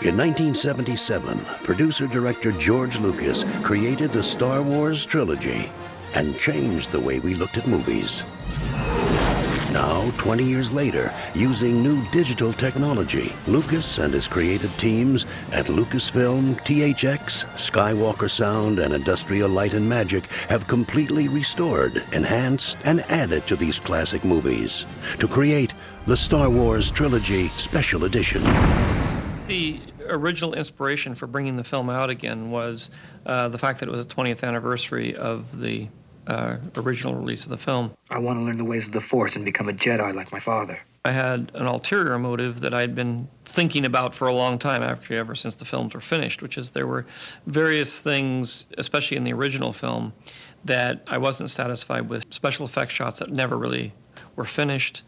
In 1977, producer-director George Lucas created the Star Wars trilogy and changed the way we looked at movies. Now, 20 years later, using new digital technology, Lucas and his creative teams at Lucasfilm, THX, Skywalker Sound, and Industrial Light and Magic have completely restored, enhanced, and added to these classic movies to create the Star Wars Trilogy Special Edition. The original inspiration for bringing the film out again was the fact that it was the 20th anniversary of the original release of the film. I want to learn the ways of the Force and become a Jedi like my father. I had an ulterior motive that I'd been thinking about for a long time, actually ever since the films were finished, which is there were various things, especially in the original film, that I wasn't satisfied with. Special effects shots that never really were finished,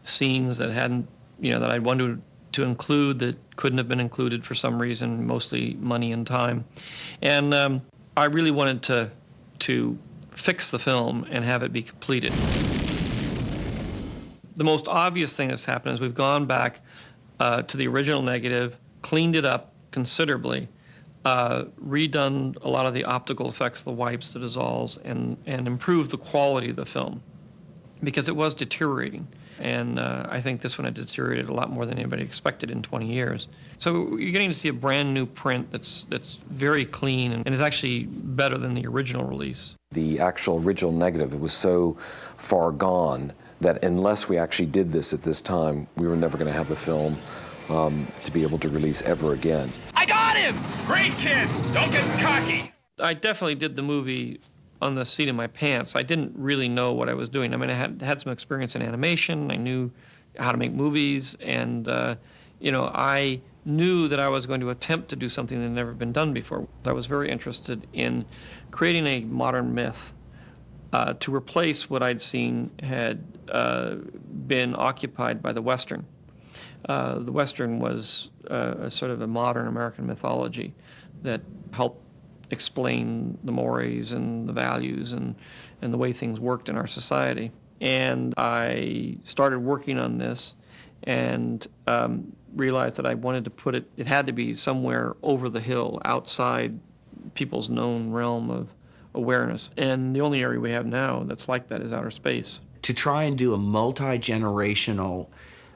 scenes that hadn't, that I'd wanted to include that couldn't have been included for some reason, mostly money and time. And I really wanted to fix the film and have it be completed. The most obvious thing that's happened is we've gone back to the original negative, cleaned it up considerably, redone a lot of the optical effects, the wipes, the dissolves, and improved the quality of the film because it was deteriorating. And I think this one had deteriorated a lot more than anybody expected in 20 years. So you're getting to see a brand new print that's very clean and is actually better than the original release. The actual original negative, it was so far gone that unless we actually did this at this time, we were never going to have the film to be able to release ever again. I got him! Great kid! Don't get cocky! I definitely did the movie on the seat of my pants. I didn't really know what I was doing. I mean, I had some experience in animation. I knew how to make movies, and I knew that I was going to attempt to do something that had never been done before. I was very interested in creating a modern myth to replace what I'd seen had been occupied by the Western. The Western was a sort of a modern American mythology that helped explain the mores and the values and the way things worked in our society. And I started working on this and realized that I wanted to put it had to be somewhere over the hill, outside people's known realm of awareness. And the only area we have now that's like that is outer space. To try and do a multi-generational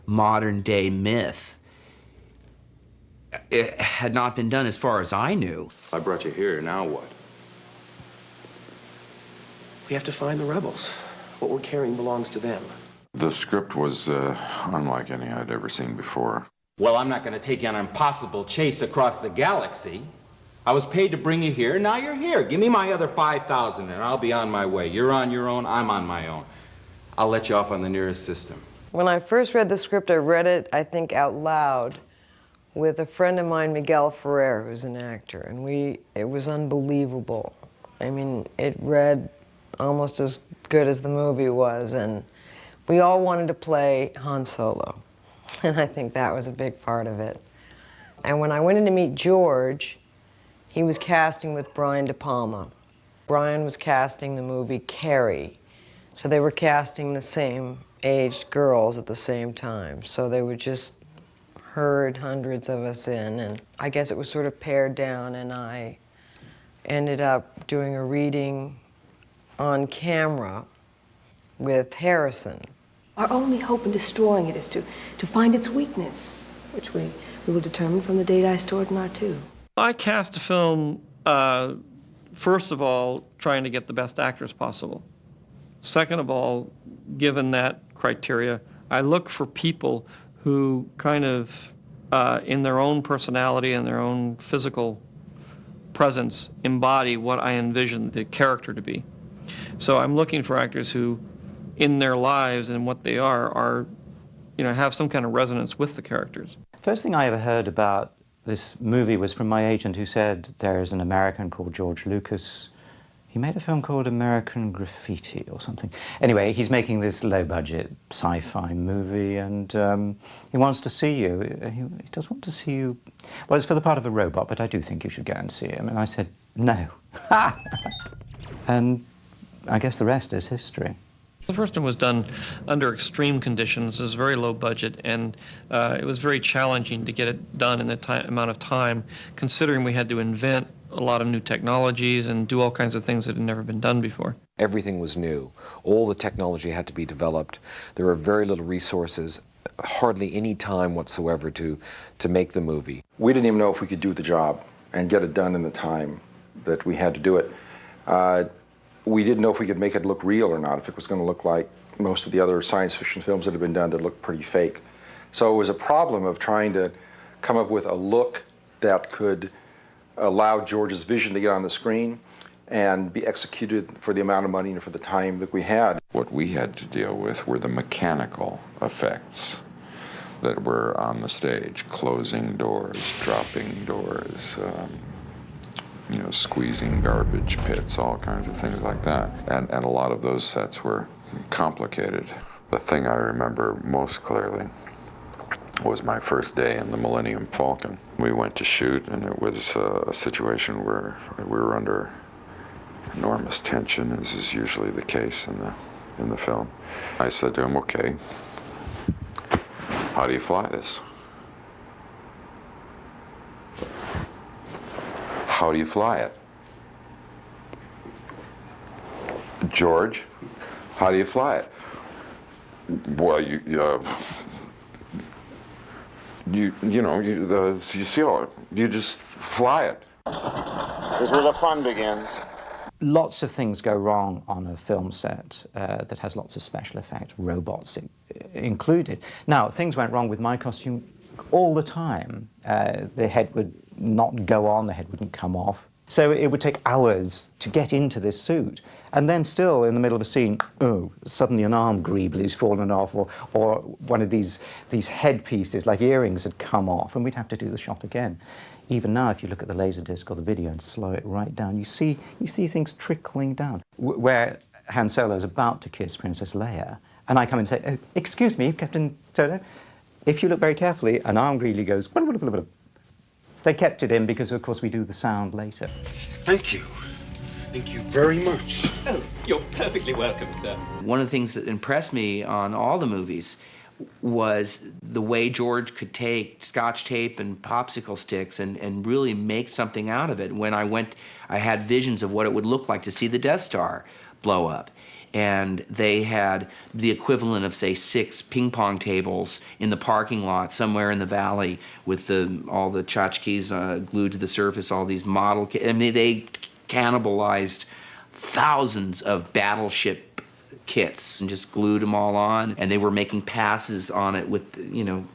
modern-day myth, it had not been done as far as I knew. I brought you here, now what? We have to find the rebels. What we're carrying belongs to them. The script was unlike any I'd ever seen before. Well, I'm not going to take you on an impossible chase across the galaxy. I was paid to bring you here, now you're here. Give me my other 5,000 and I'll be on my way. You're on your own, I'm on my own. I'll let you off on the nearest system. When I first read the script, I read it, I think, out loud with a friend of mine, Miguel Ferrer, who's an actor, and it was unbelievable. I mean, it read almost as good as the movie was, and we all wanted to play Han Solo, and I think that was a big part of it. And when I went in to meet George, he was casting with Brian De Palma. Brian was casting the movie Carrie, so they were casting the same aged girls at the same time, so they would just herd hundreds of us in, and I guess it was sort of pared down, and I ended up doing a reading on camera with Harrison. Our only hope in destroying it is to find its weakness, which we will determine from the data I stored in R2. I cast a film, first of all, trying to get the best actors possible. Second of all, given that criteria, I look for people who kind of, in their own personality and their own physical presence, embody what I envision the character to be. So I'm looking for actors who, in their lives and what they are, have some kind of resonance with the characters. First thing I ever heard about this movie was from my agent who said there's an American called George Lucas. He made a film called American Graffiti or something. Anyway, he's making this low-budget sci-fi movie, and he wants to see you. He does want to see you. Well, it's for the part of a robot, but I do think you should go and see him. And I said, no. And I guess the rest is history. The first one was done under extreme conditions. It was very low budget, and it was very challenging to get it done in the amount of time, considering we had to invent a lot of new technologies and do all kinds of things that had never been done before. Everything was new. All the technology had to be developed. There were very little resources, hardly any time whatsoever to make the movie. We didn't even know if we could do the job and get it done in the time that we had to do it. We didn't know if we could make it look real or not, if it was going to look like most of the other science fiction films that have been done that look pretty fake. So it was a problem of trying to come up with a look that could allow George's vision to get on the screen and be executed for the amount of money and for the time that we had. What we had to deal with were the mechanical effects that were on the stage, closing doors, dropping doors, squeezing garbage pits, all kinds of things like that. And a lot of those sets were complicated. The thing I remember most clearly was my first day in the Millennium Falcon. We went to shoot, and it was a situation where we were under enormous tension, as is usually the case in the film. I said to him, "Okay, how do you fly this? How do you fly it? George, how do you fly it?" "Well, you see how you just fly it." "This is where the fun begins." Lots of things go wrong on a film set that has lots of special effects, robots included. Now, things went wrong with my costume all the time. The head would not go on, the head wouldn't come off. So it would take hours to get into this suit. And then still, in the middle of a scene, suddenly an arm greebly's fallen off, or one of these headpieces, like earrings, had come off, and we'd have to do the shot again. Even now, if you look at the Laserdisc or the video and slow it right down, you see things trickling down. Where Han Solo is about to kiss Princess Leia, and I come and say, "Oh, excuse me, Captain Solo." If you look very carefully, an arm greedily goes, blah, blah, blah, blah. They kept it in because, of course, we do the sound later. Thank you. Thank you very much. Oh, you're perfectly welcome, sir. One of the things that impressed me on all the movies was the way George could take Scotch tape and popsicle sticks and really make something out of it. When I had visions of what it would look like to see the Death Star blow up. And they had the equivalent of, say, 6 ping pong tables in the parking lot somewhere in the valley with all the tchotchkes glued to the surface, all these model... they cannibalized thousands of battleship kits and just glued them all on, and they were making passes on it with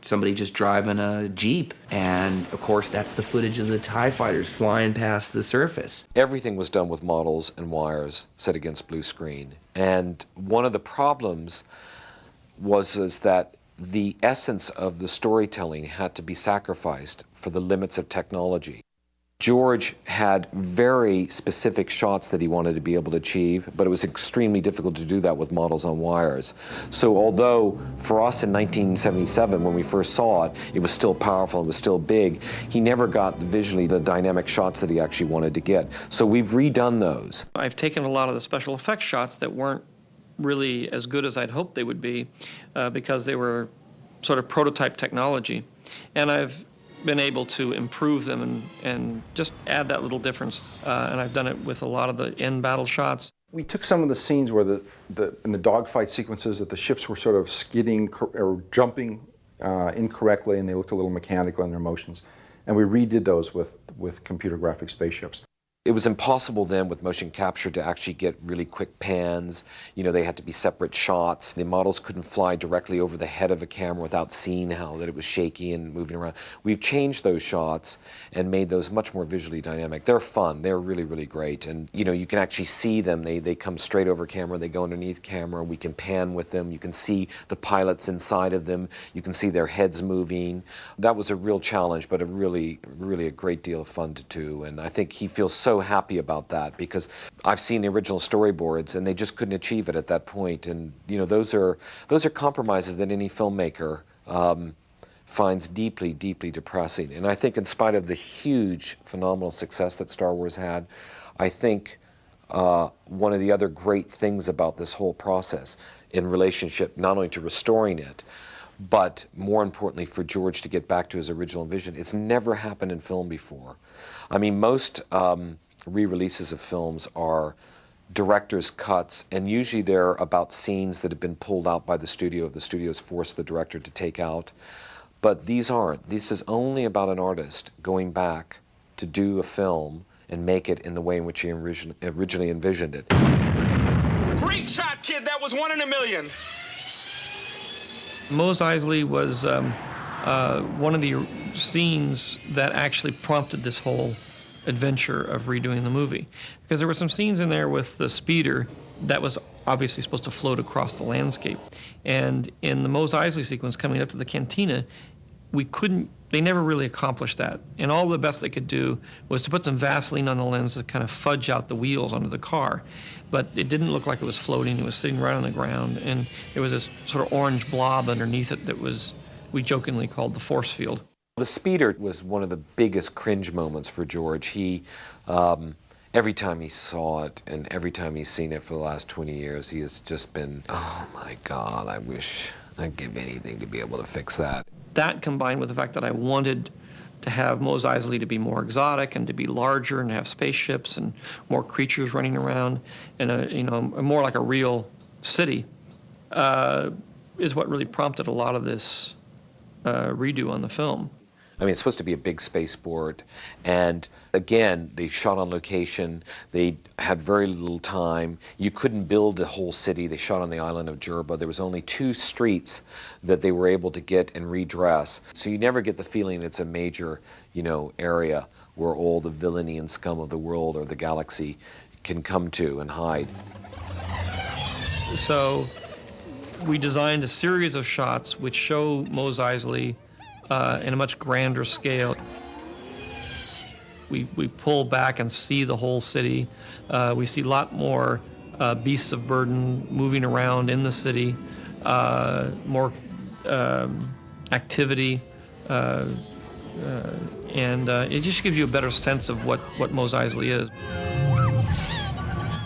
somebody just driving a Jeep. And of course that's the footage of the TIE fighters flying past the surface. Everything was done with models and wires set against blue screen. And one of the problems was that the essence of the storytelling had to be sacrificed for the limits of technology. George had very specific shots that he wanted to be able to achieve, but it was extremely difficult to do that with models on wires. So although for us in 1977, when we first saw it, it was still powerful, it was still big, he never got visually the dynamic shots that he actually wanted to get. So we've redone those. I've taken a lot of the special effects shots that weren't really as good as I'd hoped they would be because they were sort of prototype technology. And I've been able to improve them and just add that little difference. And I've done it with a lot of the end battle shots. We took some of the scenes where in the dogfight sequences that the ships were sort of skidding or jumping incorrectly, and they looked a little mechanical in their motions. And we redid those with computer graphic spaceships. It was impossible then with motion capture to actually get really quick pans. They had to be separate shots. The models couldn't fly directly over the head of a camera without seeing how that it was shaky and moving around. We've changed those shots and made those much more visually dynamic. They're fun. They're really, really great. And you can actually see them. They come straight over camera. They go underneath camera. We can pan with them. You can see the pilots inside of them. You can see their heads moving. That was a real challenge, but a really, really a great deal of fun to do. And I think he feels so happy about that because I've seen the original storyboards and they just couldn't achieve it at that point. And those are compromises that any filmmaker finds deeply, deeply depressing. And I think in spite of the huge, phenomenal success that Star Wars had, I think one of the other great things about this whole process in relationship not only to restoring it, but more importantly for George to get back to his original vision. It's never happened in film before. I mean, most re-releases of films are director's cuts, and usually they're about scenes that have been pulled out by the studio. The studio's forced the director to take out. But these aren't. This is only about an artist going back to do a film and make it in the way in which he originally envisioned it. Great shot, kid. That was 1 in a million. Mos Eisley was one of the scenes that actually prompted this whole adventure of redoing the movie. Because there were some scenes in there with the speeder that was obviously supposed to float across the landscape. And in the Mos Eisley sequence coming up to the cantina, they never really accomplished that. And all the best they could do was to put some Vaseline on the lens to kind of fudge out the wheels under the car. But it didn't look like it was floating. It was sitting right on the ground. And there was this sort of orange blob underneath it that we jokingly called the force field. The speeder was one of the biggest cringe moments for George. He, every time he saw it and every time he's seen it for the last 20 years, he has just been, oh my God, I wish I'd give anything to be able to fix that. That combined with the fact that I wanted to have Mos Eisley to be more exotic and to be larger and have spaceships and more creatures running around and more like a real city, is what really prompted a lot of this redo on the film. I mean, it's supposed to be a big spaceport, and again, they shot on location. They had very little time. You couldn't build a whole city. They shot on the island of Jerba. There was only 2 streets that they were able to get and redress. So you never get the feeling it's a major, area where all the villainy and scum of the world or the galaxy can come to and hide. So we designed a series of shots which show Mos Eisley in a much grander scale. We pull back and see the whole city. We see a lot more beasts of burden moving around in the city, more activity, and it just gives you a better sense of what Mos Eisley is.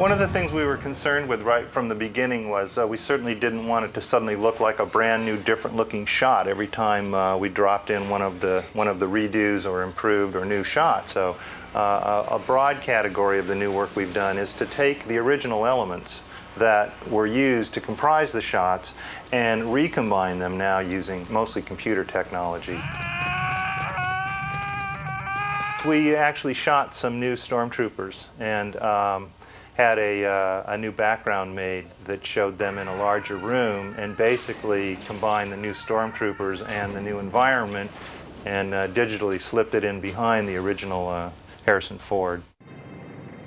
One of the things we were concerned with right from the beginning was we certainly didn't want it to suddenly look like a brand new, different looking shot every time we dropped in one of the redos or improved or new shots. So a broad category of the new work we've done is to take the original elements that were used to comprise the shots and recombine them now using mostly computer technology. We actually shot some new stormtroopers and had a new background made that showed them in a larger room and basically combined the new stormtroopers and the new environment and digitally slipped it in behind the original Harrison Ford.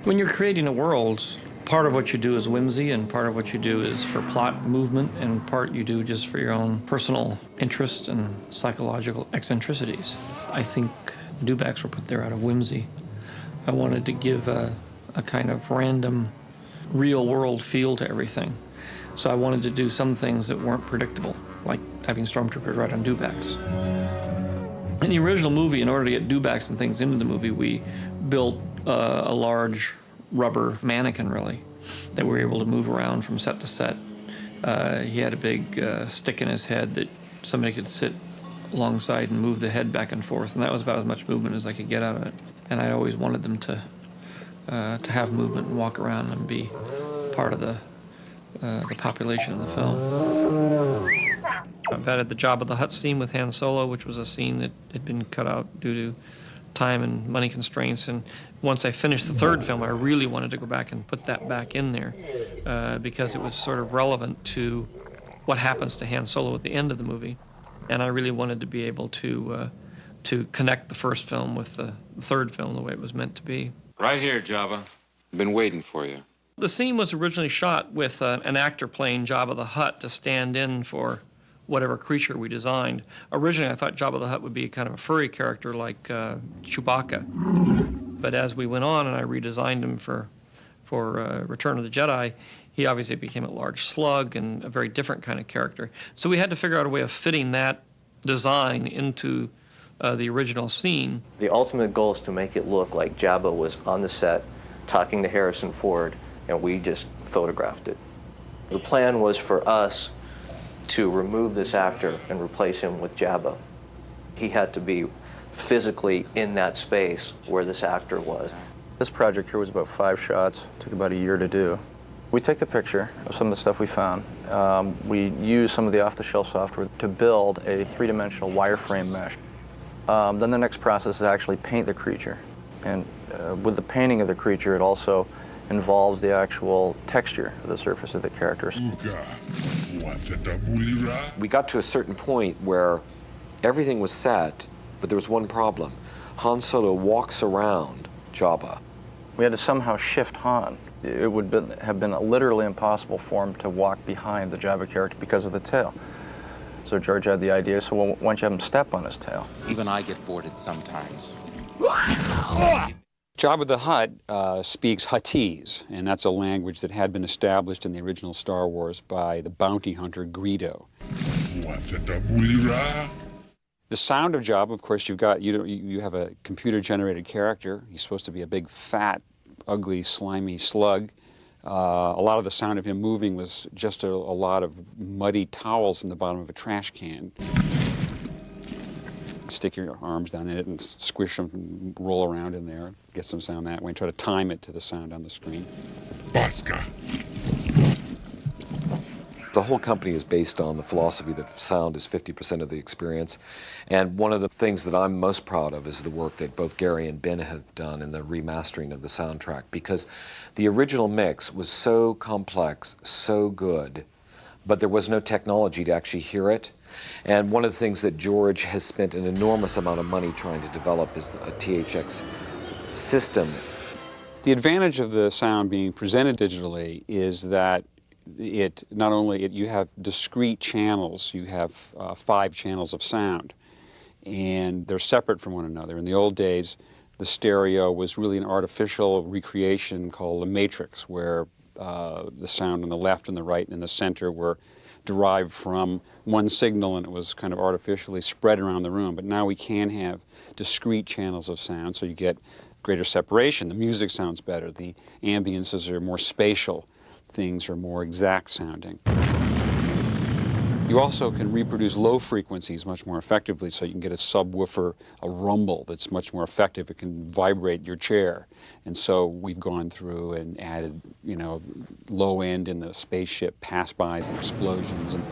When you're creating a world, part of what you do is whimsy and part of what you do is for plot movement and part you do just for your own personal interest and psychological eccentricities. I think Dewbacks were put there out of whimsy. I wanted to give a kind of random, real-world feel to everything. So I wanted to do some things that weren't predictable, like having stormtroopers ride on Dewbacks. In the original movie, in order to get Dewbacks and things into the movie, we built a large rubber mannequin, really, that we were able to move around from set to set. He had a big stick in his head that somebody could sit alongside and move the head back and forth, and that was about as much movement as I could get out of it. And I always wanted them to have movement and walk around and be part of the population of the film. I've added the Jabba the Hutt scene with Han Solo, which was a scene that had been cut out due to time and money constraints. And once I finished the 3rd film, I really wanted to go back and put that back in there because it was sort of relevant to what happens to Han Solo at the end of the movie. And I really wanted to be able to connect the 1st film with the 3rd film the way it was meant to be. Right here, Jabba. Been waiting for you. The scene was originally shot with an actor playing Jabba the Hutt to stand in for whatever creature we designed. Originally, I thought Jabba the Hutt would be kind of a furry character like Chewbacca. But as we went on and I redesigned him for Return of the Jedi, he obviously became a large slug and a very different kind of character. So we had to figure out a way of fitting that design into the original scene. The ultimate goal is to make it look like Jabba was on the set talking to Harrison Ford, and we just photographed it. The plan was for us to remove this actor and replace him with Jabba. He had to be physically in that space where this actor was. This project here was about 5 shots. Took about a year to do. We take the picture of some of the stuff we found. We use some of the off-the-shelf software to build a 3-dimensional wireframe mesh. Then the next process is to actually paint the creature. And with the painting of the creature, it also involves the actual texture of the surface of the characters. We got to a certain point where everything was set, but there was one problem. Han Solo walks around Jabba. We had to somehow shift Han. It would have been literally impossible for him to walk behind the Jabba character because of the tail. So George had the idea, so why don't you have him step on his tail? Even I get bored sometimes. Jabba the Hutt speaks Huttese, and that's a language that had been established in the original Star Wars by the bounty hunter Greedo. The sound of Jabba, of course, you have a computer-generated character. He's supposed to be a big, fat, ugly, slimy slug. A lot of the sound of him moving was just a lot of muddy towels in the bottom of a trash can. Stick your arms down in it and squish them and roll around in there, get some sound that way, and try to time it to the sound on the screen. Bosca. The whole company is based on the philosophy that sound is 50% of the experience. And one of the things that I'm most proud of is the work that both Gary and Ben have done in the remastering of the soundtrack, because the original mix was so complex, so good, but there was no technology to actually hear it. And one of the things that George has spent an enormous amount of money trying to develop is a THX system. The advantage of the sound being presented digitally is that it not only you have discrete channels, you have 5 channels of sound, and they're separate from one another. In the old days, the stereo was really an artificial recreation called a matrix, where the sound on the left and the right and the center were derived from one signal, and it was kind of artificially spread around the room. But now we can have discrete channels of sound, so you get greater separation. The music sounds better. The ambiences are more spatial. Things are more exact sounding. You also can reproduce low frequencies much more effectively, so you can get a subwoofer, a rumble that's much more effective. It can vibrate your chair. And so we've gone through and added, low end in the spaceship pass-bys and explosions. And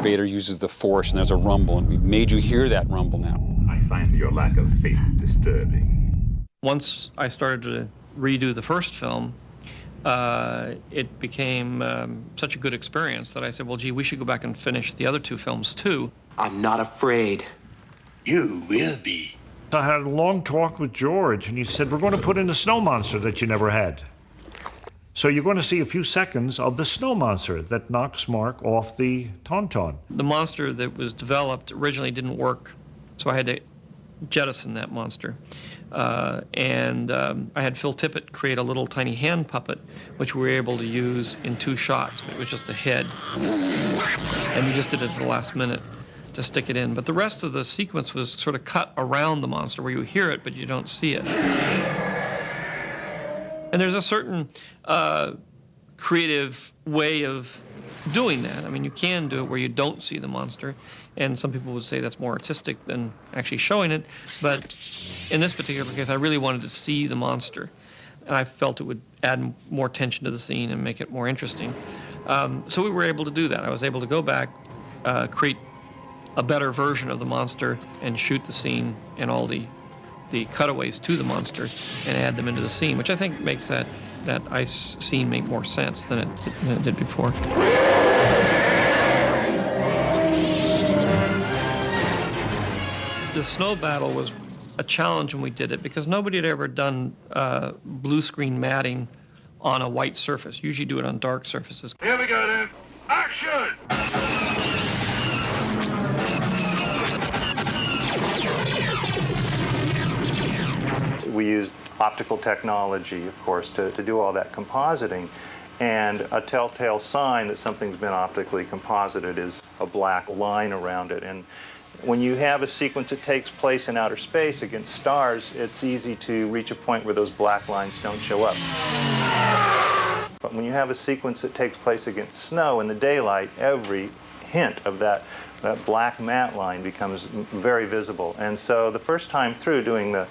Vader uses the Force, and there's a rumble, and we've made you hear that rumble now. I find your lack of faith disturbing. Once I started to redo the first film, it became such a good experience that I said, well, gee, we should go back and finish the other 2 films, too. I'm not afraid. You will be. I had a long talk with George, and he said, we're going to put in a snow monster that you never had. So you're going to see a few seconds of the snow monster that knocks Mark off the Tauntaun. The monster that was developed originally didn't work, so I had to jettison that monster. I had Phil Tippett create a little tiny hand puppet, which we were able to use in 2 shots. It was just the head. And we just did it at the last minute to stick it in. But the rest of the sequence was sort of cut around the monster, where you hear it, but you don't see it. And there's a certain creative way of doing that. I mean, you can do it where you don't see the monster, and some people would say that's more artistic than actually showing it, but in this particular case, I really wanted to see the monster, and I felt it would add more tension to the scene and make it more interesting. So we were able to do that. I was able to go back, create a better version of the monster, and shoot the scene and all the cutaways to the monster and add them into the scene, which I think makes that ice scene make more sense than it did before. The snow battle was a challenge when we did it, because nobody had ever done blue screen matting on a white surface. Usually do it on dark surfaces. Here we go then. Action! We used optical technology, of course, to do all that compositing. And a telltale sign that something's been optically composited is a black line around it. And when you have a sequence that takes place in outer space against stars, it's easy to reach a point where those black lines don't show up. But when you have a sequence that takes place against snow in the daylight, every hint of that black matte line becomes very visible. And so the first time through doing the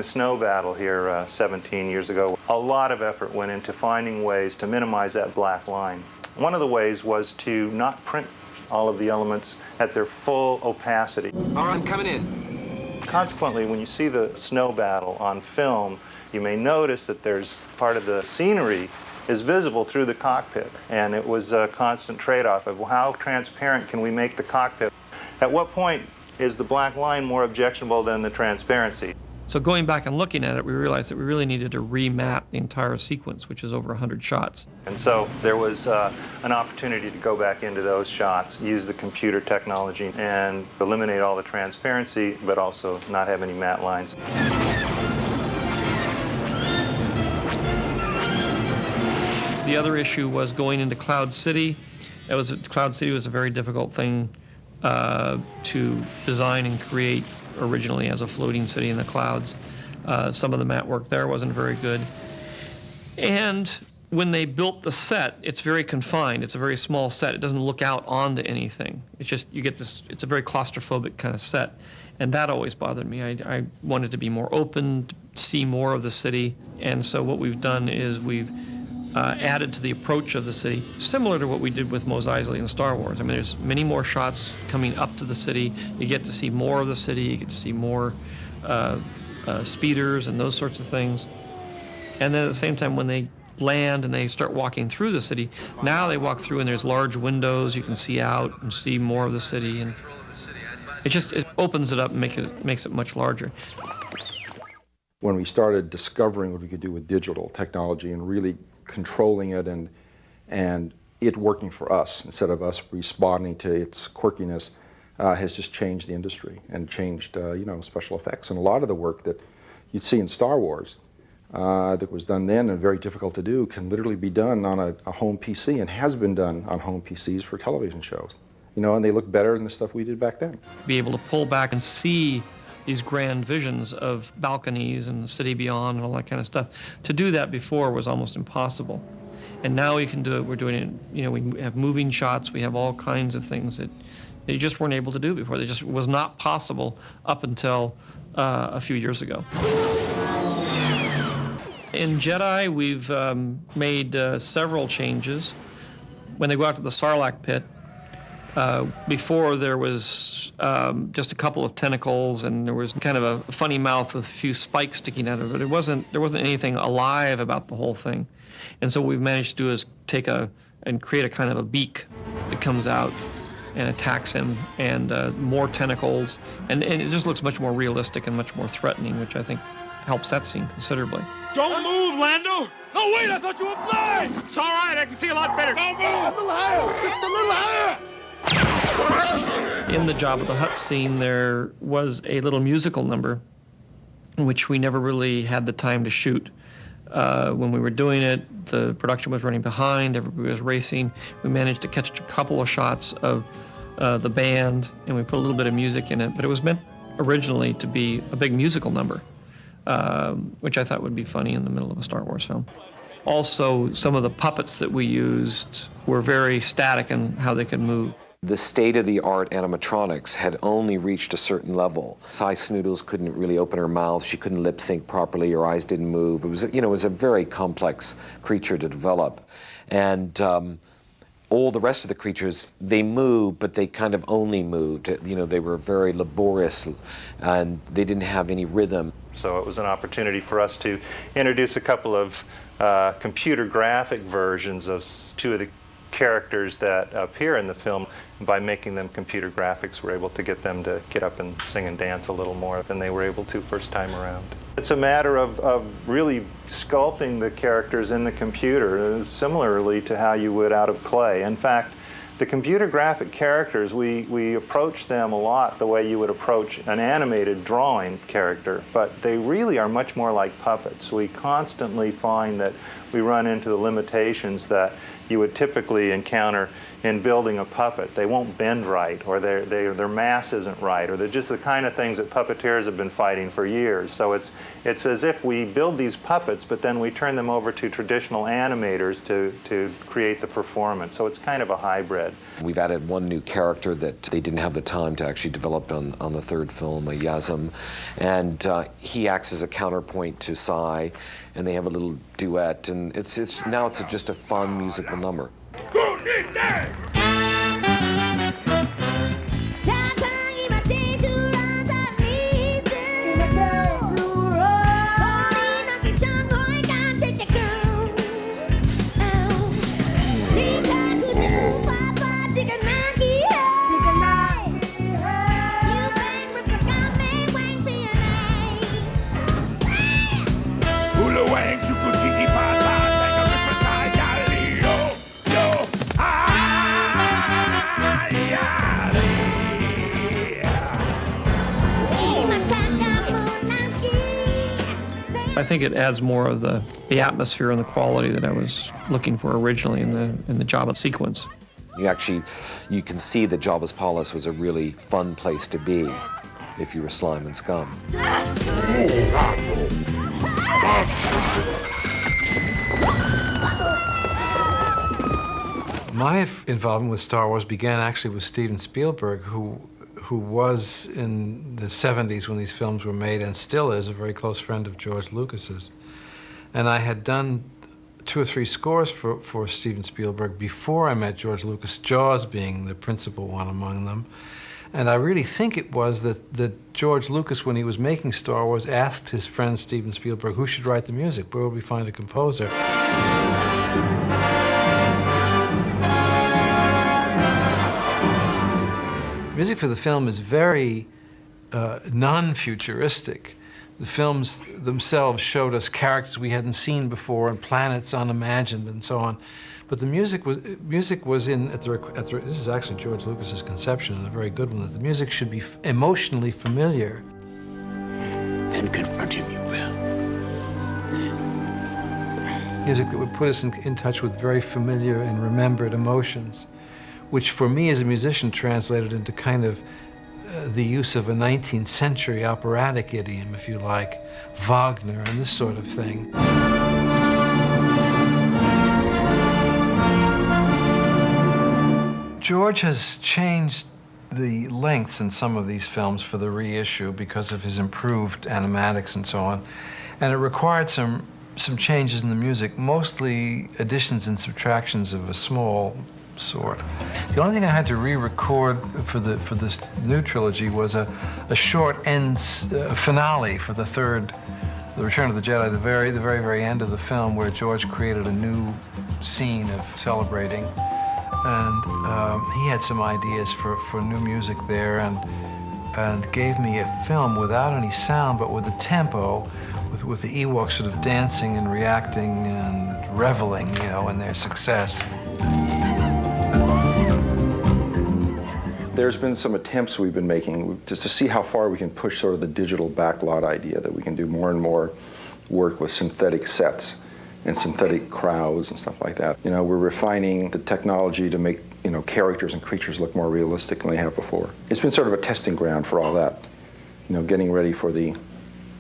snow battle here 17 years ago, a lot of effort went into finding ways to minimize that black line. One of the ways was to not print all of the elements at their full opacity. All right, I'm coming in. Consequently, when you see the snow battle on film, you may notice that there's part of the scenery is visible through the cockpit. And it was a constant trade-off of how transparent can we make the cockpit? At what point is the black line more objectionable than the transparency? So going back and looking at it, we realized that we really needed to remap the entire sequence, which is over 100 shots. And so there was an opportunity to go back into those shots, use the computer technology, and eliminate all the transparency, but also not have any matte lines. The other issue was going into Cloud City. Cloud City was a very difficult thing to design and create originally as a floating city in the clouds. Some of the matte work there wasn't very good. And when they built the set, it's very confined. It's a very small set. It doesn't look out onto anything. It's just, you get this, it's a very claustrophobic kind of set. And that always bothered me. I wanted to be more open, to see more of the city. And so what we've done is we've added to the approach of the city, similar to what we did with Mos Eisley in Star Wars. I mean, there's many more shots coming up to the city. You get to see more of the city. You get to see more speeders and those sorts of things. And then at the same time, when they land and they start walking through the city, now they walk through and there's large windows. You can see out and see more of the city. And it opens it up and makes it much larger. When we started discovering what we could do with digital technology and really controlling it and it working for us instead of us responding to its quirkiness has just changed the industry and changed special effects. And a lot of the work that you'd see in Star Wars that was done then and very difficult to do can literally be done on a home PC and has been done on home PCs for television shows. And they look better than the stuff we did back then. Be able to pull back and see these grand visions of balconies and the city beyond and all that kind of stuff. To do that before was almost impossible. And now we can do it. We're doing it, we have moving shots. We have all kinds of things that they just weren't able to do before. They just was not possible up until a few years ago. In Jedi, we've made several changes. When they go out to the Sarlacc pit, before there was just a couple of tentacles and there was kind of a funny mouth with a few spikes sticking out of it. There wasn't anything alive about the whole thing. And so what we've managed to do is and create a kind of a beak that comes out and attacks him, and more tentacles. And it just looks much more realistic and much more threatening, which I think helps that scene considerably. Don't move, Lando! No, wait, I thought you were blind! It's all right, I can see a lot better. Don't move! A little higher! Just a little higher! In the Jabba the Hutt scene, there was a little musical number, which we never really had the time to shoot. When we were doing it, the production was running behind, everybody was racing. We managed to catch a couple of shots of the band, and we put a little bit of music in it, but it was meant originally to be a big musical number, which I thought would be funny in the middle of a Star Wars film. Also, some of the puppets that we used were very static in how they could move. The state-of-the-art animatronics had only reached a certain level. Cy Snoodles couldn't really open her mouth. She couldn't lip sync properly. Her eyes didn't move. It was a very complex creature to develop. And all the rest of the creatures, they moved, but they kind of only moved. They were very laborious, and they didn't have any rhythm. So it was an opportunity for us to introduce a couple of computer graphic versions of two of the characters that appear in the film. By making them computer graphics, we're able to get them to get up and sing and dance a little more than they were able to first time around. It's a matter of really sculpting the characters in the computer, similarly to how you would out of clay. In fact, the computer graphic characters, we approach them a lot the way you would approach an animated drawing character, but they really are much more like puppets. We constantly find that we run into the limitations that you would typically encounter in building a puppet. They won't bend right, or their mass isn't right, or they're just the kind of things that puppeteers have been fighting for years. So it's as if we build these puppets, but then we turn them over to traditional animators to create the performance. So it's kind of a hybrid. We've added one new character that they didn't have the time to actually develop on the third film, Yazm, and he acts as a counterpoint to Sai, and they have a little duet, and it's just a fun musical number. I think it adds more of the atmosphere and the quality that I was looking for originally in the Jabba sequence. You can see that Jabba's Palace was a really fun place to be if you were Slime and Scum. My involvement with Star Wars began actually with Steven Spielberg, who was in the 70s when these films were made and still is a very close friend of George Lucas's. And I had done 2 or 3 scores for Steven Spielberg before I met George Lucas, Jaws being the principal one among them. And I really think it was that George Lucas, when he was making Star Wars, asked his friend Steven Spielberg, who should write the music? Where would we find a composer? Music for the film is very non-futuristic. The films themselves showed us characters we hadn't seen before and planets unimagined and so on. But the music was in, this is actually George Lucas's conception, and a very good one, that the music should be emotionally familiar. And confront him you will. Music that would put us in touch with very familiar and remembered emotions, which for me as a musician translated into kind of the use of a 19th century operatic idiom, if you like, Wagner and this sort of thing. George has changed the lengths in some of these films for the reissue because of his improved animatics and so on, and it required some changes in the music, mostly additions and subtractions of a small sort. The only thing I had to re-record for this new trilogy was a short finale for the Return of the Jedi, the very end of the film, where George created a new scene of celebrating, and he had some ideas for new music there, and gave me a film without any sound, but with a tempo, with the Ewoks sort of dancing and reacting and reveling, in their success. There's been some attempts we've been making just to see how far we can push sort of the digital backlot idea, that we can do more and more work with synthetic sets and synthetic crowds and stuff like that. We're refining the technology to make, characters and creatures look more realistic than they have before. It's been sort of a testing ground for all that, getting ready for the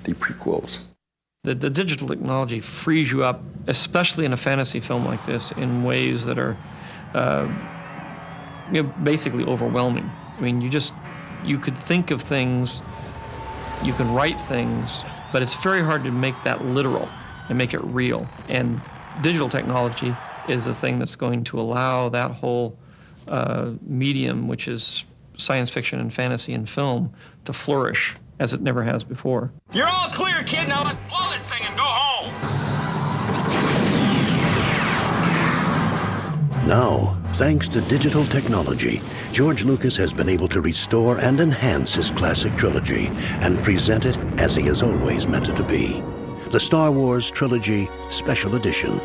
prequels. The digital technology frees you up, especially in a fantasy film like this, in ways that are basically overwhelming. I mean, you could think of things, you can write things, but it's very hard to make that literal and make it real. And digital technology is the thing that's going to allow that whole medium, which is science fiction and fantasy and film, to flourish as it never has before. You're all clear, kid. Now let's blow this thing and go home. Now, thanks to digital technology, George Lucas has been able to restore and enhance his classic trilogy and present it as he has always meant it to be. The Star Wars Trilogy Special Edition.